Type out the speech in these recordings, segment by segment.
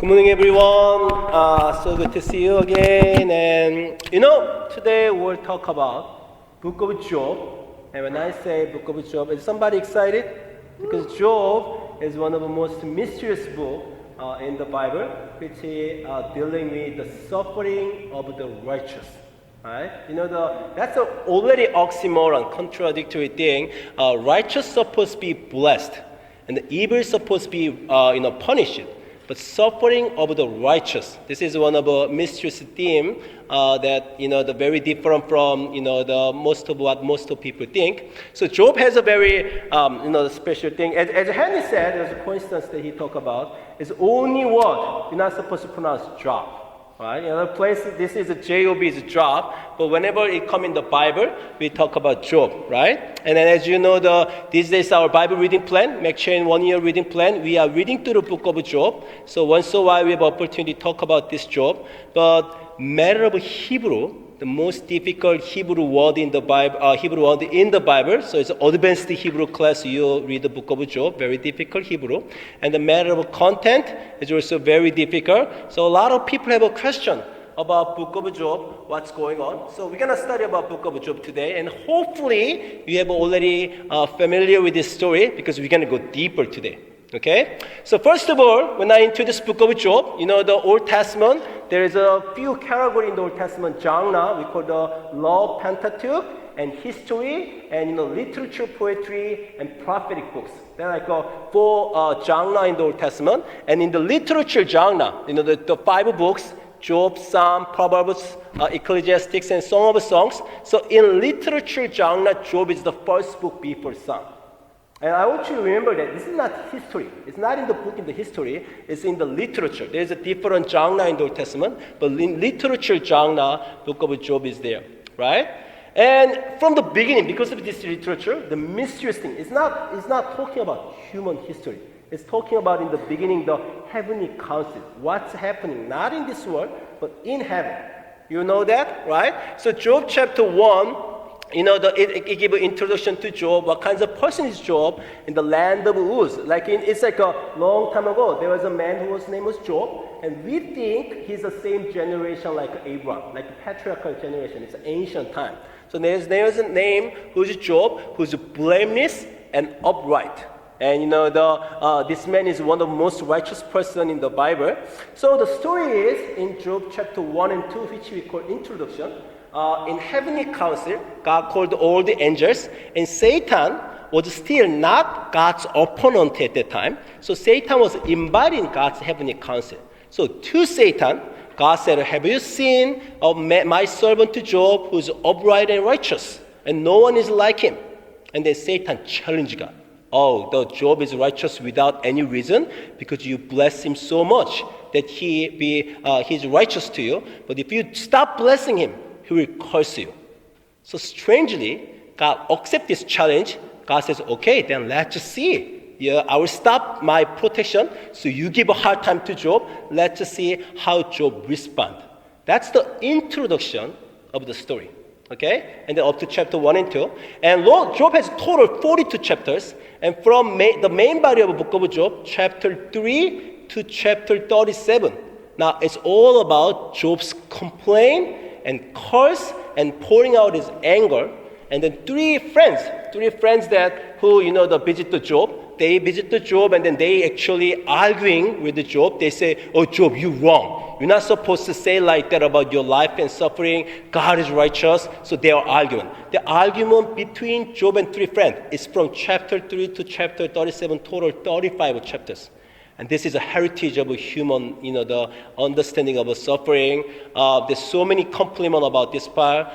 Good morning, everyone. So good to see you again. And today we'll talk about Book of Job. And when I say Book of Job, is somebody excited? Because Job is one of the most mysterious books in the Bible, which is dealing with the suffering of the righteous. Right? That's already oxymoron, contradictory thing. Righteous supposed to be blessed, and the evil is supposed to be punished. But suffering of the righteous, this is one of the mysterious theme that the very different from the most of what most of people think. So Job has a very special thing. As Henry said, there's a coincidence that he talked about. It's only word you're not supposed to pronounce drop. Right? In other places, this is a J-O-B's drop, but whenever it comes in the Bible, we talk about Job, right? And then as you know, these days our Bible reading plan, McChain 1-year reading plan, we are reading through the book of Job. So once in a while we have opportunity to talk about this Job. But matter of Hebrew, the most difficult Hebrew word in the Bible, so it's an advanced Hebrew class, you read the book of Job, very difficult Hebrew. And the matter of content is also very difficult. So a lot of people have a question about book of Job, what's going on. So we're going to study about book of Job today, and hopefully you have already familiar with this story, because we're going to go deeper today. Okay? So first of all, when I introduce book of Job, the Old Testament, there is a few categories in the Old Testament genre. We call the Law, Pentateuch, and history, and literature, poetry, and prophetic books. There are like four genre in the Old Testament. And in the literature genre, the five books, Job, Psalm, Proverbs, Ecclesiastes, and Song of Songs. So in literature genre, Job is the first book before Psalm. And I want you to remember that this is not history. It's not in the book in the history. It's in the literature. There's a different genre in the Old Testament, but in literature genre, book of Job is there, right? And from the beginning, because of this literature, the mysterious thing is not talking about human history. It's talking about in the beginning the heavenly council. What's happening, not in this world, but in heaven. You know that, right? So Job chapter 1, it gives an introduction to Job. What kinds of person is Job in the land of Uz? It's like a long time ago. There was a man whose name was Job, and we think he's the same generation like Abraham, like the patriarchal generation. It's an ancient time. So there's a name who's Job, who's blameless and upright. And this man is one of the most righteous person in the Bible. So the story is in Job chapter 1 and 2, which we call introduction. In heavenly council, God called all the angels, and Satan was still not God's opponent at that time. So Satan was inviting God's heavenly council. So to Satan, God said, "Have you seen my servant Job, who's upright and righteous, and no one is like him?" And then Satan challenged God. "Oh, the Job is righteous without any reason, because you bless him so much that he's righteous to you. But if you stop blessing him, he will curse you." So strangely, God accepts this challenge. God says, "Okay, then let's just see. Yeah, I will stop my protection, so you give a hard time to Job. Let's just see how Job responds." That's the introduction of the story. Okay? And then up to chapter 1 and 2. And Job has total 42 chapters. And from the main body of the book of Job, chapter 3 to chapter 37. Now, it's all about Job's complaint and curse and pouring out his anger. And then three friends who visit the Job. They visit the Job, and then they actually arguing with the Job. They say, "Oh, Job, you're wrong. You're not supposed to say like that about your life and suffering. God is righteous." So they are arguing. The argument between Job and three friends is from chapter 3 to chapter 37, total 35 chapters. And this is a heritage of a human, the understanding of a suffering. There's so many compliments about this part.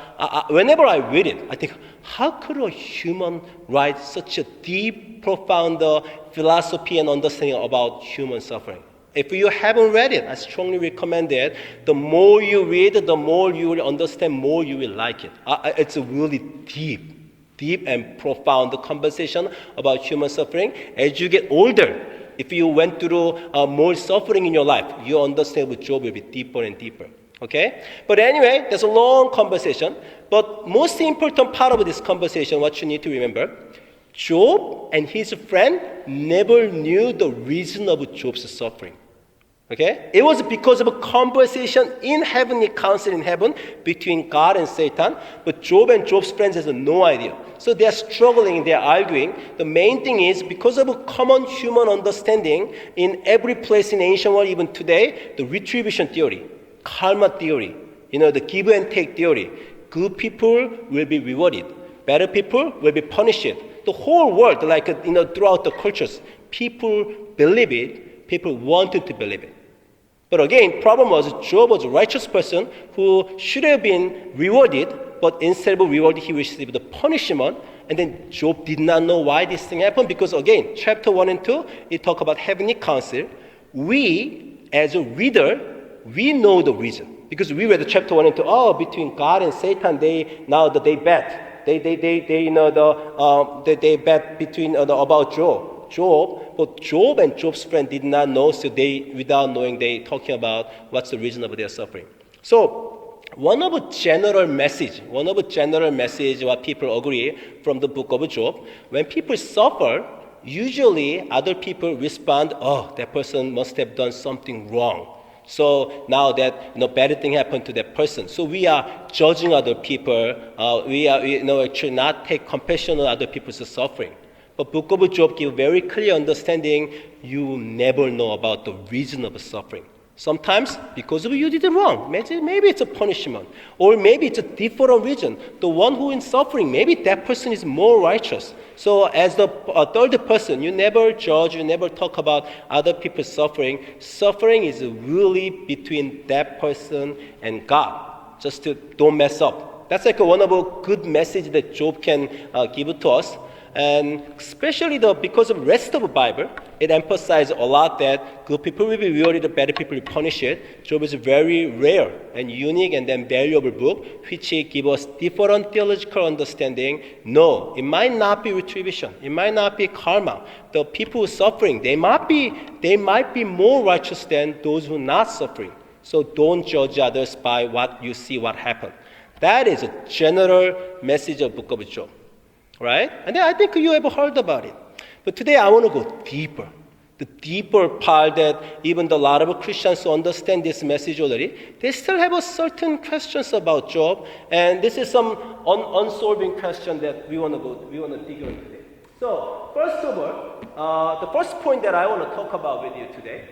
Whenever I read it, I think, how could a human write such a deep, profound philosophy and understanding about human suffering? If you haven't read it, I strongly recommend it. The more you read, the more you will understand, more you will like it. It's a really deep and profound conversation about human suffering. As you get older, if you went through more suffering in your life, your understanding of Job will be deeper and deeper. Okay? But anyway, there's a long conversation. But most important part of this conversation, what you need to remember, Job and his friend never knew the reason of Job's suffering. Okay? It was because of a conversation in heavenly council in heaven between God and Satan, but Job and Job's friends has no idea. So they are struggling, they are arguing. The main thing is because of a common human understanding in every place in ancient world, even today, the retribution theory, karma theory, the give and take theory. Good people will be rewarded. Better people will be punished. The whole world, throughout the cultures, people believe it. People wanted to believe it. But again, problem was Job was a righteous person who should have been rewarded, but instead of reward, he received the punishment. And then Job did not know why this thing happened because again, chapter 1 and 2, it talk about heavenly council. We, as a reader, we know the reason. Because we read the chapter 1 and 2, between God and Satan, they bet. They bet between about Job. But Job and Job's friend did not know, so without knowing, they talking about what's the reason of their suffering. So one of a general message what people agree from the book of Job, when people suffer, usually other people respond, that person must have done something wrong. So now that bad thing happened to that person, so we are judging other people. We should not take compassion on other people's suffering. But Book of Job gives very clear understanding. You never know about the reason of suffering. Sometimes because of you did it wrong. Maybe it's a punishment, or maybe it's a different reason. The one who is suffering, maybe that person is more righteous. So as the third person, you never judge, you never talk about other people's suffering. Suffering is really between that person and God. Just to don't mess up. That's like one of a good message that Job can give to us. And especially because of the rest of the Bible, it emphasizes a lot that good people will be rewarded, bad people will be punished. Job is a very rare and unique and then valuable book, which gives us different theological understanding. No, it might not be retribution. It might not be karma. The people who are suffering, they might be more righteous than those who are not suffering. So don't judge others by what you see, what happened. That is a general message of Book of Job. Right? And then I think you have heard about it. But today I want to go deeper. The deeper part that even a lot of Christians who understand this message already, they still have a certain questions about Job. And this is some unsolving question that we want to dig into today. So, first of all, the first point that I want to talk about with you today,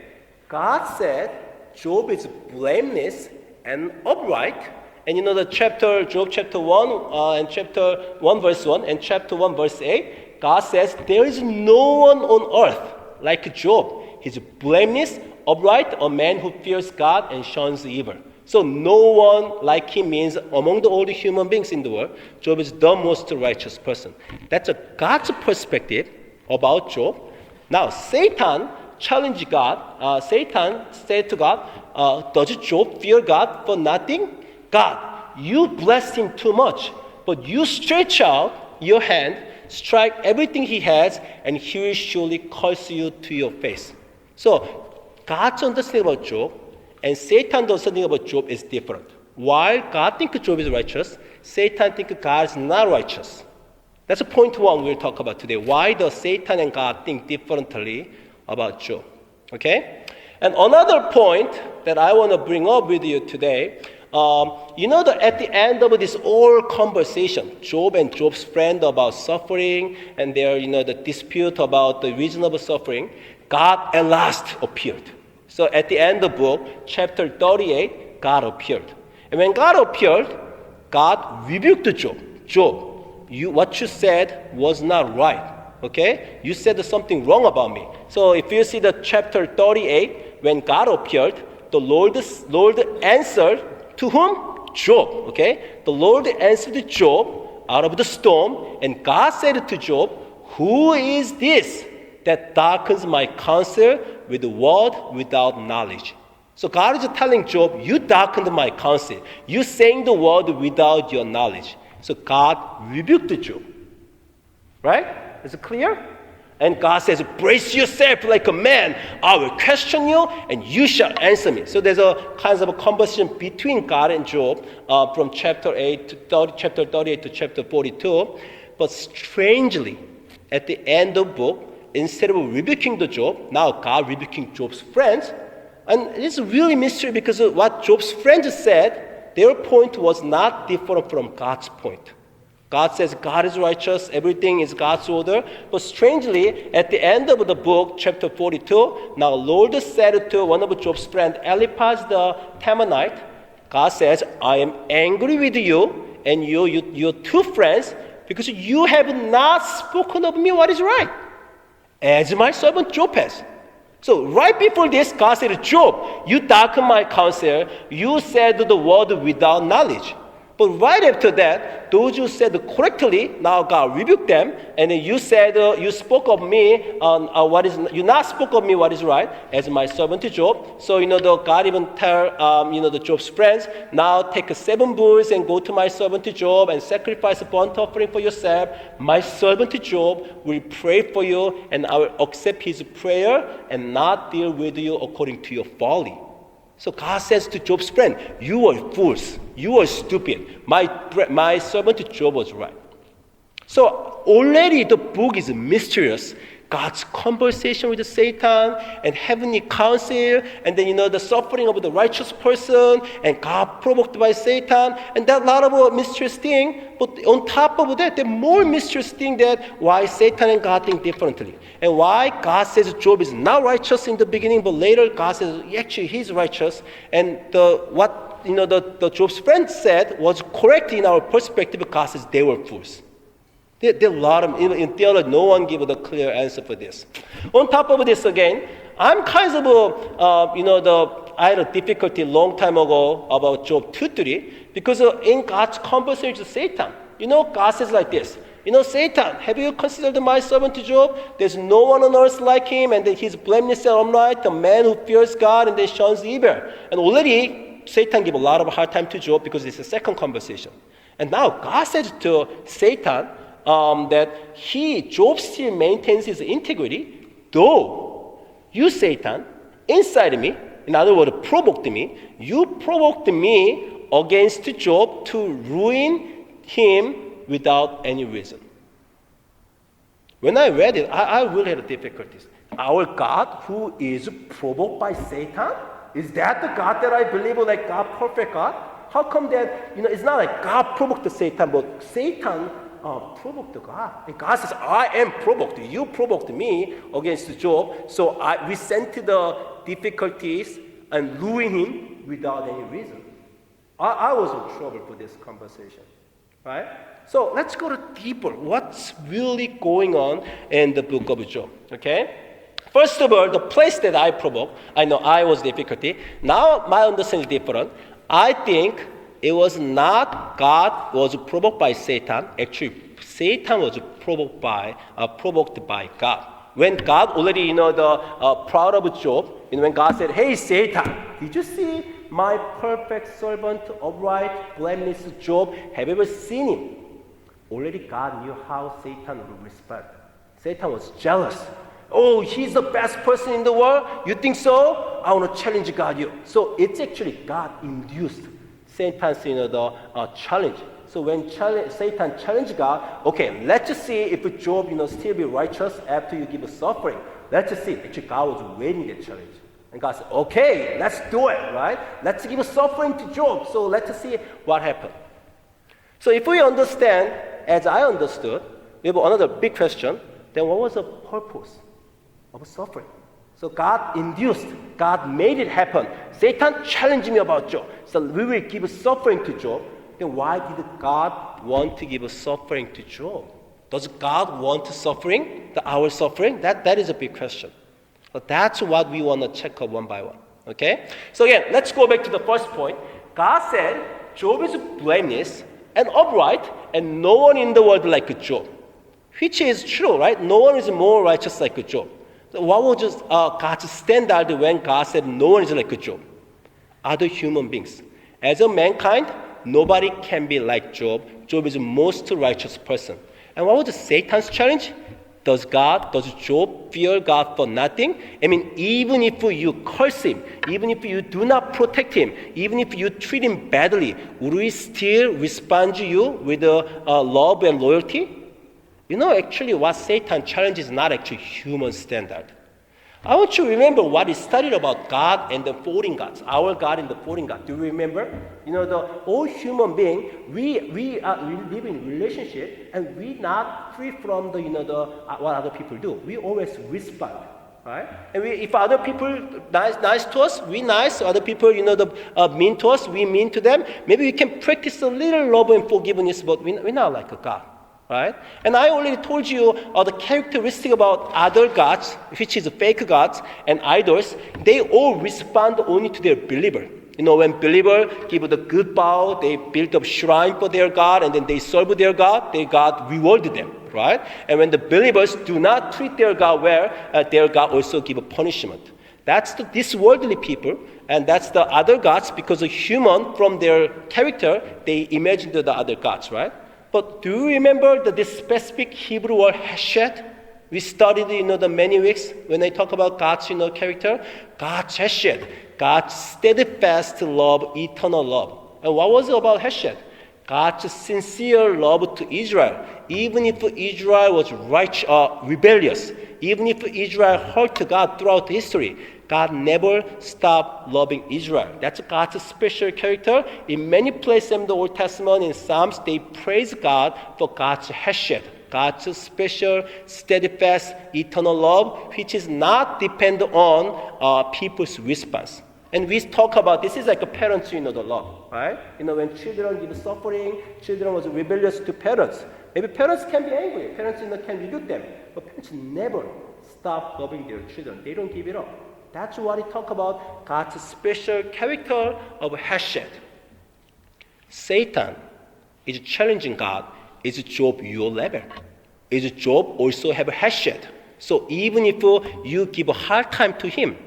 God said Job is blameless and upright. And the Job chapter 1 and chapter 1 verse 1 and chapter 1 verse 8, God says, there is no one on earth like Job. He's blameless, upright, a man who fears God and shuns evil. So no one like him means among all the human beings in the world, Job is the most righteous person. That's a God's perspective about Job. Now, Satan challenged God. Satan said to God, does Job fear God for nothing? God, you blessed him too much, but you stretch out your hand, strike everything he has, and he will surely curse you to your face. So, God's understanding about Job and Satan's understanding about Job is different. While God thinks Job is righteous, Satan thinks God is not righteous. That's point one we'll talk about today. Why does Satan and God think differently about Job? Okay? And another point that I want to bring up with you today, that at the end of this whole conversation, Job and Job's friend about suffering and their, the dispute about the reason of suffering, God at last appeared. So at the end of the book, chapter 38, God appeared. And when God appeared, God rebuked Job. Job, what you said was not right. Okay? You said something wrong about me. So if you see the chapter 38, when God appeared, the Lord answered to whom? Job. Okay? The Lord answered Job out of the storm, and God said to Job, who is this that darkens my counsel with the word without knowledge? So God is telling Job, you darkened my counsel. You saying the word without your knowledge. So God rebuked Job. Right? Is it clear? And God says, brace yourself like a man. I will question you, and you shall answer me. So there's a kind of a conversation between God and Job from chapter 38 to chapter 42. But strangely, at the end of the book, instead of rebuking the Job, now God rebuking Job's friends, And it's really mystery because of what Job's friends said, their point was not different from God's point. God says God is righteous, everything is God's order. But strangely, at the end of the book, chapter 42, now Lord said to one of Job's friends, Eliphaz the Temanite, God says, I am angry with you and your two friends because you have not spoken of me what is right, as my servant Job has. So right before this, God said, Job, you darkened my counsel. You said the word without knowledge. But right after that, those who said correctly, now God rebuked them, and then you said, you spoke of me you not spoke of me what is right, as my servant Job. So the God even tell the Job's friends, now take 7 bulls and go to my servant Job and sacrifice a burnt offering for yourself. My servant Job will pray for you, and I will accept his prayer and not deal with you according to your folly. So God says to Job's friend, you are fools, you are stupid. My servant Job was right. So already the book is mysterious. God's conversation with Satan and heavenly counsel, and then the suffering of the righteous person, and God provoked by Satan, and that lot of mysterious thing. But on top of that, the more mysterious thing that why Satan and God think differently, and why God says Job is not righteous in the beginning, but later God says actually he's righteous, and the Job's friend said was correct in our perspective. God says they were fools. There are a lot of, in theology, no one gives a clear answer for this. On top of this again, I'm kind of, I had a difficulty long time ago about Job 2:3 because in God's conversation with Satan, God says like this, Satan, have you considered my servant Job? There's no one on earth like him, and he's blameless and upright, a man who fears God and then shuns evil. And already Satan gave a lot of hard time to Job because it's a second conversation. And now God says to Satan, that Job still maintains his integrity, though you, Satan, inside me, in other words, you provoked me against Job to ruin him without any reason. When I read it, I really had difficulties. Our God who is provoked by Satan? Is that the God that I believe, like God, perfect God? How come that, it's not like God provoked Satan, but Satan provoked God. And God says, I am provoked. You provoked me against Job. So we sent the difficulties and ruin him without any reason. I was in trouble for this conversation. Right? So let's go deeper. What's really going on in the book of Job? Okay? First of all, the place that I provoked, I know I was difficulty. Now my understanding is different. I think it was not God was provoked by Satan. Actually, Satan was provoked by God. When God already, proud of Job, when God said, hey, Satan, did you see my perfect servant, upright, blameless Job? Have you ever seen him? Already God knew how Satan would respond. Satan was jealous. Oh, he's the best person in the world? You think so? I want to challenge God. So it's actually God induced Satan's challenge. So when Satan challenged God, okay, let's just see if Job still be righteous after you give a suffering. Let's just see. Actually, God was waiting the challenge. And God said, okay, let's do it, right? Let's give a suffering to Job. So let's see what happened. So if we understand, as I understood, we have another big question. Then what was the purpose of suffering? So God induced, God made it happen. Satan challenged me about Job. So we will give suffering to Job. Then why did God want to give a suffering to Job? Does God want suffering, our suffering? That is a big question. So that's what we want to check out one by one. Okay? So again, let's go back to the first point. God said Job is blameless and upright, and no one in the world like Job. Which is true, right? No one is more righteous like Job. So what was God's standard when God said no one is like Job? Other human beings. As a mankind, nobody can be like Job. Job is the most righteous person. And what was Satan's challenge? Does Job fear God for nothing? I mean, even if you curse him, even if you do not protect him, even if you treat him badly, would we still respond to you with love and loyalty? Actually what Satan challenges is not actually human standard. I want you to remember what we studied about God and the foreign gods, our God and the foreign God. Do you remember? All human being, we live in relationship, and we not free from what other people do. We always respond, right? And if other people nice to us, we nice. Other people, mean to us, we mean to them. Maybe we can practice a little love and forgiveness, but we're not like a God. Right? And I already told you the characteristic about other gods, which is fake gods and idols. They all respond only to their believer. When believer give the good bow, they build up shrine for their God, and then they serve their God rewarded them, right? And when the believers do not treat their God well, their God also give a punishment. That's this worldly people, and that's the other gods, because a human, from their character, they imagine the other gods, right? But do you remember this specific Hebrew word hesed? We studied the many weeks when I talk about God's character. God's hesed, God's steadfast love, eternal love. And what was it about hesed? God's sincere love to Israel. Even if Israel was rebellious, even if Israel hurt God throughout history, God never stopped loving Israel. That's God's special character. In many places in the Old Testament, in Psalms, they praise God for God's hesed, God's special, steadfast, eternal love, which is not dependent on people's response. And we talk about this is like a parent's, the love, right? When children give suffering, children was rebellious to parents. Maybe parents can be angry, parents can rebuke them, but parents never stop loving their children. They don't give it up. That's what we talk about, God's special character of hesed. Satan is challenging God. Is Job your level? Is Job also have hesed? So even if you give a hard time to him,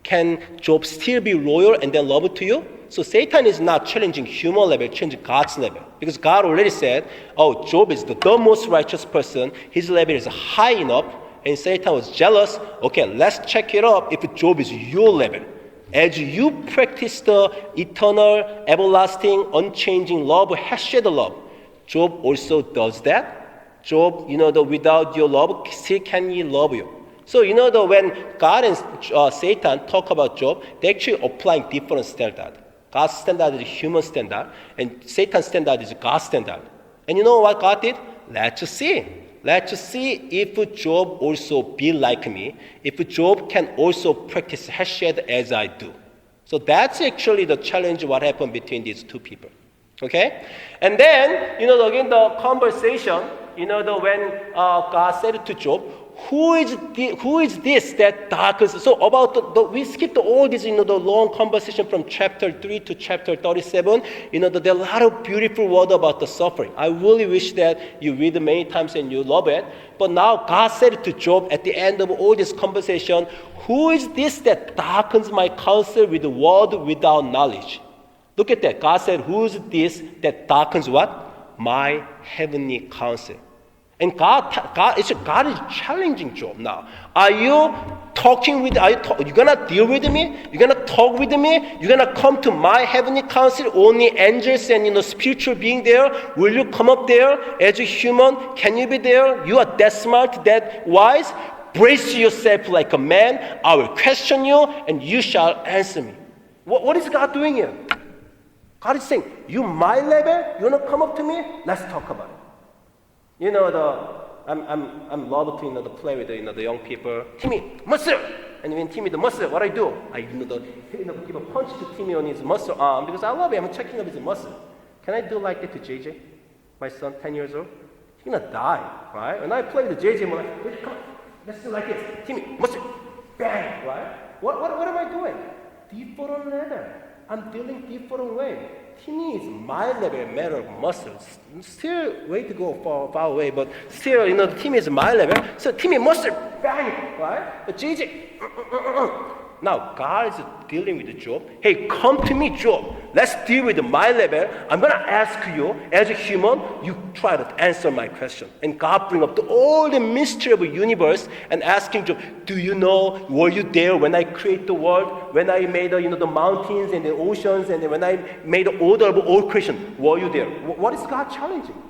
can Job still be loyal and then love to you? So Satan is not challenging human level, challenging God's level. Because God already said, Job is the most righteous person. His level is high enough. And Satan was jealous. Okay, let's check it up if Job is your level. As you practice the eternal, everlasting, unchanging love, hesed love, Job also does that. Job, without your love, still can he love you? So, when God and Satan talk about Job, they actually applying different standard. God's standard is human standard, and Satan's standard is God's standard. And you know what God did? Let's see. Let's see if Job also be like me, if Job can also practice hesed as I do. So that's actually the challenge what happened between these two people. Okay? And then, again, the conversation, when God said to Job, who is this that darkens? So about we skipped all this, the long conversation from chapter 3 to chapter 37. There are a lot of beautiful words about the suffering. I really wish that you read it many times and you love it. But now God said to Job at the end of all this conversation, who is this that darkens my counsel with the word without knowledge? Look at that. God said, who is this that darkens what? My heavenly counsel. And God is challenging Job now. Are you talking with, you gonna deal with me? You're gonna talk with me? You're gonna come to my heavenly council, only angels and spiritual being there? Will you come up there as a human? Can you be there? You are that smart, that wise? Brace yourself like a man. I will question you and you shall answer me. What is God doing here? God is saying, you my level? You wanna come up to me? Let's talk about it. I'm love to play with the young people. Timmy, muscle, and when Timmy the muscle, what I do? I give a punch to Timmy on his muscle arm because I love him. I'm checking up his muscle. Can I do like that to JJ, my son, 10 years old? He's gonna die, right? When I play with JJ, I'm like, come on, let's do like this. Timmy, muscle, bang, right? What am I doing? Different level. I'm dealing different way. Timmy is my level matter of muscles. Still way to go far away, but still, Timmy is my level. So Timmy muscle, bang, right? But JJ, Now God is dealing with Job. Hey, come to me, Job. Let's deal with my level. I'm going to ask you, as a human, you try to answer my question. And God bring up all the mystery of the universe and asking Job, do you know, were you there when I create the world? When I made the mountains and the oceans, and when I made the order of all creation, were you there? What is God challenging?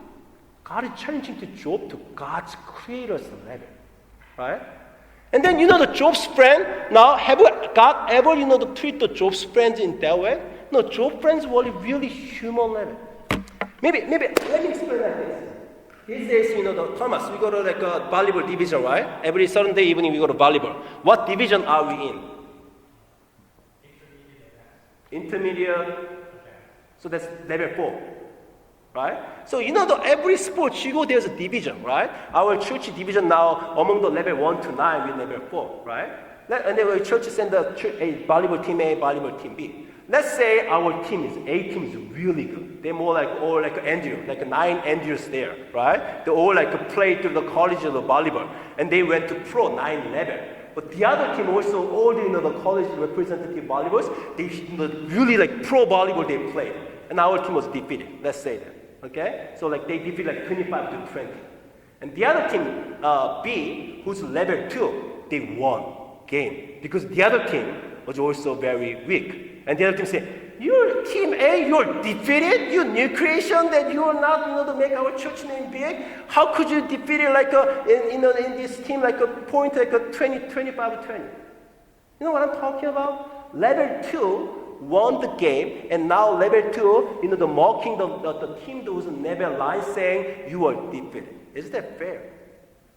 God is challenging to Job to God's creator's level. Right? And then the Job's friend, now have God ever treat the Job's friends in that way? No, Job's friends were really human level. Maybe let me explain like this. These days, the Thomas, we go to like a volleyball division, right? Every Sunday evening we go to volleyball. What division are we in? Intermediate. So that's level 4, right? So every sport you go, there's a division, right? Our church division now among the level 1 to 9 with level 4, right? And then our church send a volleyball team A, volleyball team B. Let's say our A team is really good. They're more like all like Andrew, like 9 Andrews there, right? They all like play through the college of the volleyball, and they went to pro 9 level. But the other team also, all the college representative volleyballs, they really like pro volleyball they played. And our team was defeated, let's say that, okay? So like they defeated like 25 to 20. And the other team, B, who's level 2, they won game. Because the other team was also very weak. And the other team said, you're team A, you're defeated, you new creation that you are not, to make our church name big. How could you defeat it like in this team like a point like a 25 to 20? You know what I'm talking about? Level 2 won the game, and now level 2, the mocking the team that was never line saying you are defeated. Is that fair?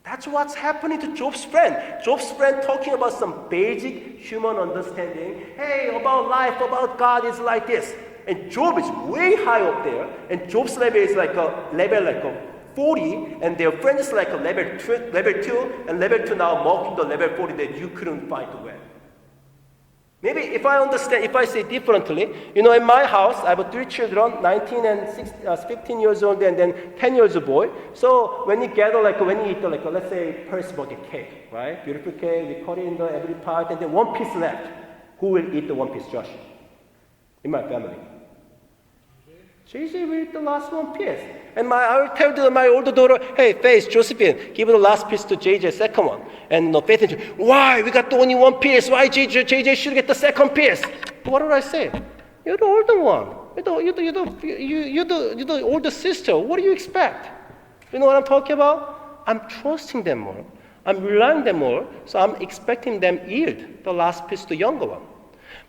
That's what's happening to Job's friend. Job's friend talking about some basic human understanding. Hey, about life, about God is like this. And Job is way high up there, and Job's level is like a level like a 40, and their friend is like a level 2, and level 2 now mocking the level 40 that you couldn't fight well. Maybe if I say differently, in my house, I have 3 children, 19 and 15 years old, and then 10 years old boy. So when you gather, when you eat, let's say, Paris birthday cake, right? Beautiful cake, we cut it in every part, and then one piece left. Who will eat the one piece, Josh? In my family. JJ will eat the last one piece. And I will tell my older daughter, hey, Faith, Josephine, give the last piece to JJ, second one. And Faith and why? We got only one piece. Why JJ should get the second piece? What did I say? You're the older one. You're the older sister. What do you expect? You know what I'm talking about? I'm trusting them more. I'm relying them more. So I'm expecting them yield the last piece to the younger one.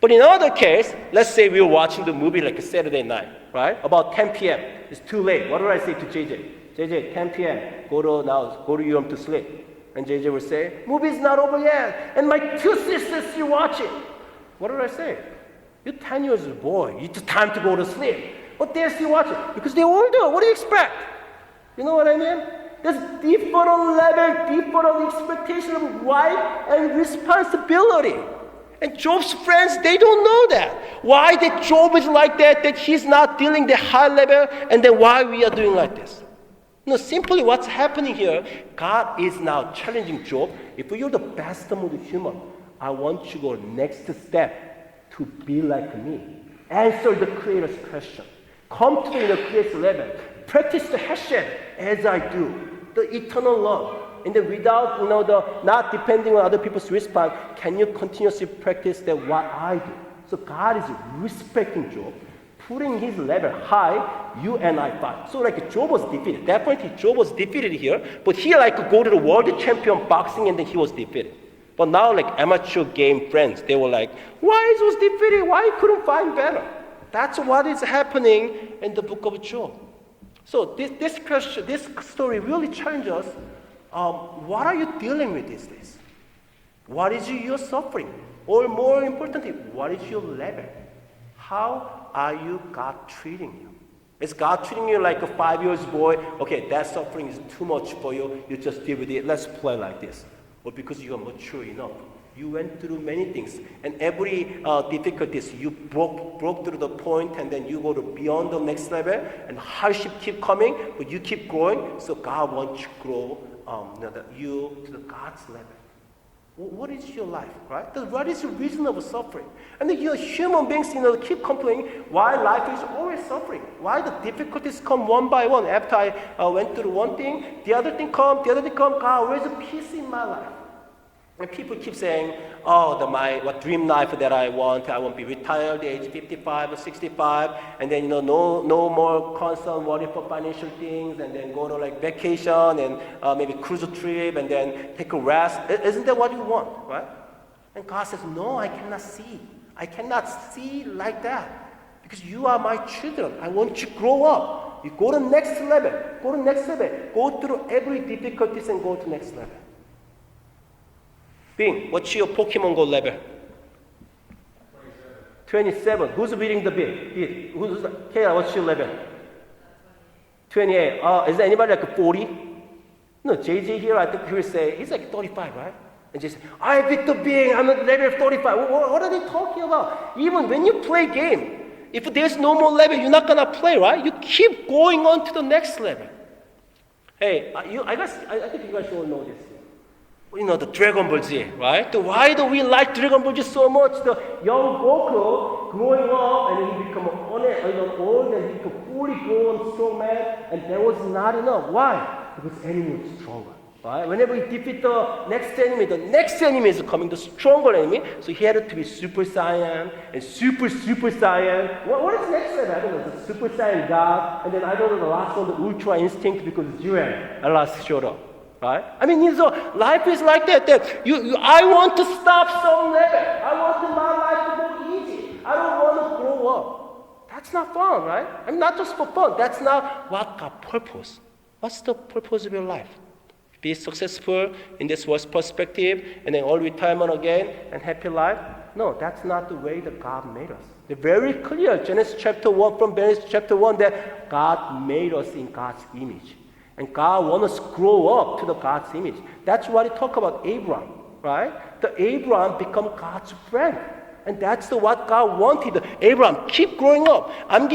But in another case, let's say we were watching the movie like a Saturday night, right? About 10 p.m. It's too late. What do I say to JJ? JJ, 10 p.m. Go to your room to sleep. And JJ will say, movie's not over yet. And my 2 sisters still watching. What did I say? You're 10 years old boy. It's time to go to sleep. But they're still watching because they're older. What do you expect? You know what I mean? There's different level, different expectation of right and responsibility. And Job's friends, they don't know that. Why that Job is like that he's not dealing the high level, and then why we are doing like this. No, simply what's happening here, God is now challenging Job. If you're the best among the human, I want you to go next step to be like me. Answer the Creator's question. Come to the Creator's level. Practice the Hesed as I do. The eternal love. And then without, not depending on other people's response, can you continuously practice that what I do? So God is respecting Job, putting his level high, you and I fight. So like Job was defeated. At that point, Job was defeated here, but he go to the world champion boxing and then he was defeated. But now like amateur game friends, they were like, why he was defeated? Why he couldn't find better? That's what is happening in the book of Job. So this story really challenges us. What are you dealing with these days? What is your suffering? Or more importantly, what is your level? How are you God treating you? Is God treating you like a 5-year-old boy? Okay, that suffering is too much for you. You just deal with it. Let's play like this. Or because you are mature enough. You went through many things. And every difficulties, you broke through the point, and then you go to beyond the next level. And hardship keep coming, but you keep growing. So God wants you to grow you to the God's level. What is your life, right? What is the reason of suffering? And then human beings, keep complaining why life is always suffering. Why the difficulties come one by one. After I went through one thing, the other thing come. God, where's the peace in my life? And people keep saying, oh, what dream life that I want to be retired at age 55 or 65, and then, no more constant worry for financial things, and then go to like vacation and maybe cruise a trip, and then take a rest. Isn't that what you want, right? And God says, no, I cannot see. I cannot see like that, because you are my children. I want you to grow up. You go to next level. Go through every difficulties and go to next level. Bing, what's your Pokemon Go level? 27. Who's reading the bit? Kayla, what's your level? 28. Is there anybody like 40? No, JJ here, I think he will say, he's like 35, right? And just say, I beat the Bing, I'm at level 35. What are they talking about? Even when you play game, if there's no more level, you're not going to play, right? You keep going on to the next level. Hey, I think you guys all know this. The Dragon Ball Z, right? Why do we like Dragon Ball Z so much? The young Goku growing up and he become old and he become fully grown strong man, and that was not enough. Why? Because enemy was stronger. Right? Whenever he defeat the next enemy is coming, the stronger enemy. So he had to be Super Saiyan and Super Saiyan. What is next level? I don't know. The Super Saiyan God, and then I don't know the last one, the Ultra Instinct, because Jiren at last showed up. Right? I mean, so life is like that. I want to stop some level. I want my life to go easy. I don't want to grow up. That's not fun, right? I mean, not just for fun. That's not what God purpose. What's the purpose of your life? Be successful in this world's perspective, and then all retirement again and happy life? No, that's not the way that God made us. They're very clear, Genesis chapter 1, that God made us in God's image. And God wants us to grow up to the God's image. That's what he talk about Abraham, right? The Abraham become God's friend. And that's what God wanted. Abraham, keep growing up. I'm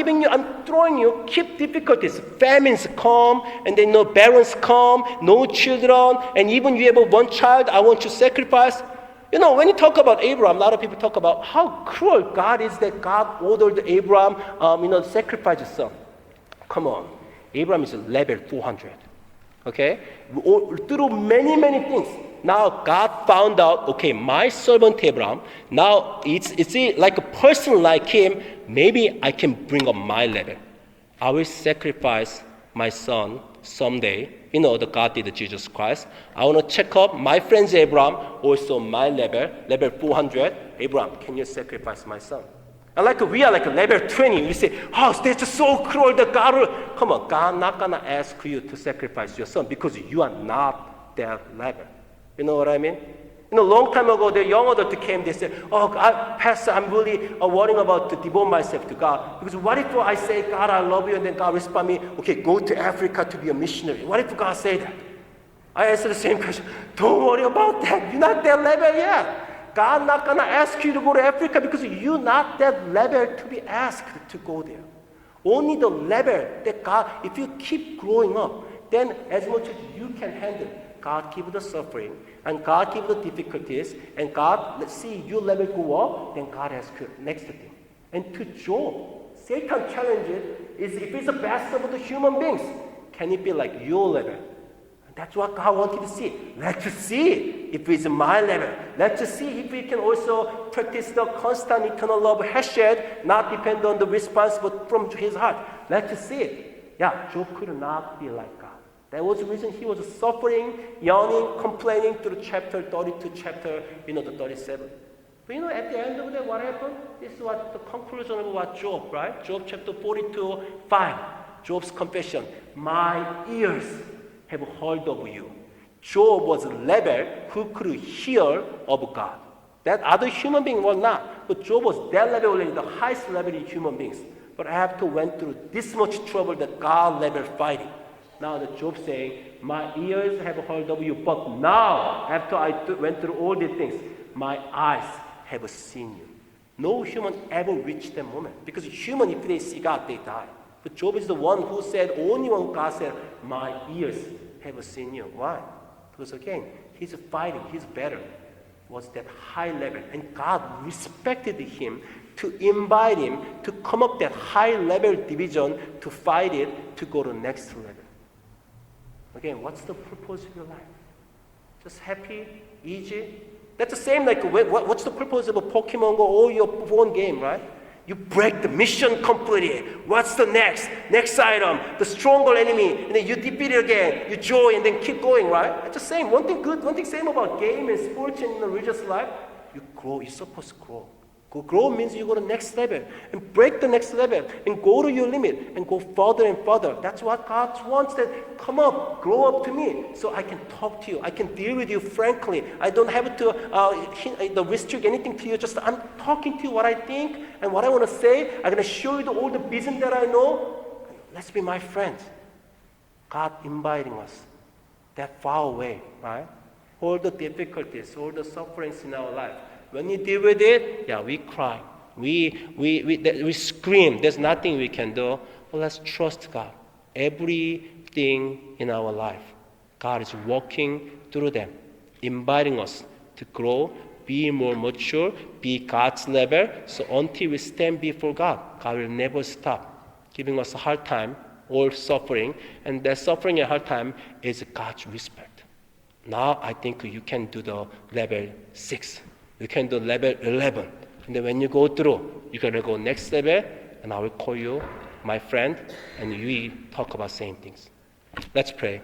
throwing you, keep difficulties. Famines come, and then barrens come, no children, and even you have one child, I want you to sacrifice. When you talk about Abraham, a lot of people talk about how cruel God is that God ordered Abraham, sacrifice his son. Come on. Abraham is level 400. Okay? Through many, many things. Now God found out, okay, my servant Abraham, now it's like a person like him, maybe I can bring up my level. I will sacrifice my son someday. The God did Jesus Christ. I want to check up my friends Abraham, also my level 400. Abraham, can you sacrifice my son? And we are like a level 20. We say, oh, that's so cruel that God will... Come on, God not going to ask you to sacrifice your son because you are not that level. You know what I mean? Long time ago, the young adult came, they said, oh, Pastor, I'm really worrying about to devote myself to God. Because what if I say, God, I love you, and then God respond me, okay, go to Africa to be a missionary. What if God say that? I answer the same question, don't worry about that. You're not that level yet. God not going to ask you to go to Africa because you're not that level to be asked to go there. Only the level that God, if you keep growing up, then as much as you can handle, God give the suffering, and God give the difficulties, and God, let's see your level go up, then God asks you next thing. And to Job, Satan challenges is if it's the best of the human beings, can it be like your level? That's what God wanted to see. Let's see if it's my level. Let's see if we can also practice the constant eternal love hesed, not depend on the response but from his heart. Let's see it. Yeah, Job could not be like God. That was the reason he was suffering, yawning, complaining through chapter 32, chapter the 37. But at the end of the day, what happened? This is what the conclusion of what Job, right? Job chapter 42, 5. Job's confession. My ears have heard of you. Job was a level who could hear of God. That other human being was not. But Job was that level, the highest level in human beings. But I have to went through this much trouble that God level fighting. Now the Job saying, my ears have heard of you, but now, after I went through all these things, my eyes have seen you. No human ever reached that moment. Because human, if they see God, they die. But Job is the one who said, only when God said, my ears have seen you. Why? Because again, he's fighting, he's better. Was that high level. And God respected him to invite him to come up that high level division to fight it, to go to next level. Again, what's the purpose of your life? Just happy, easy. That's the same like what's the purpose of a Pokemon Go or your phone game, right? You break the mission completely. What's the next? Next item, the stronger enemy, and then you defeat it again. You joy and then keep going, right? It's the same. One thing good, one thing same about game and sports and the religious life. You grow. You're supposed to grow. Grow means you go to the next level and break the next level and go to your limit and go further and further. That's what God wants. That come up, grow up to me, so I can talk to you. I can deal with you frankly. I don't have to restrict anything to you. Just I'm talking to you what I think and what I want to say. I'm going to show you all the business that I know. Let's be my friends. God inviting us that far away, right? All the difficulties, all the sufferings in our life. When you deal with it, yeah, we cry. We scream. There's nothing we can do. Well, let's trust God. Everything in our life, God is walking through them, inviting us to grow, be more mature, be God's level. So until we stand before God, God will never stop giving us a hard time or suffering. And that suffering and hard time is God's respect. Now I think you can do the level 6. You can do level 11. And then when you go through, you're going to go next level, and I will call you my friend, and we talk about same things. Let's pray.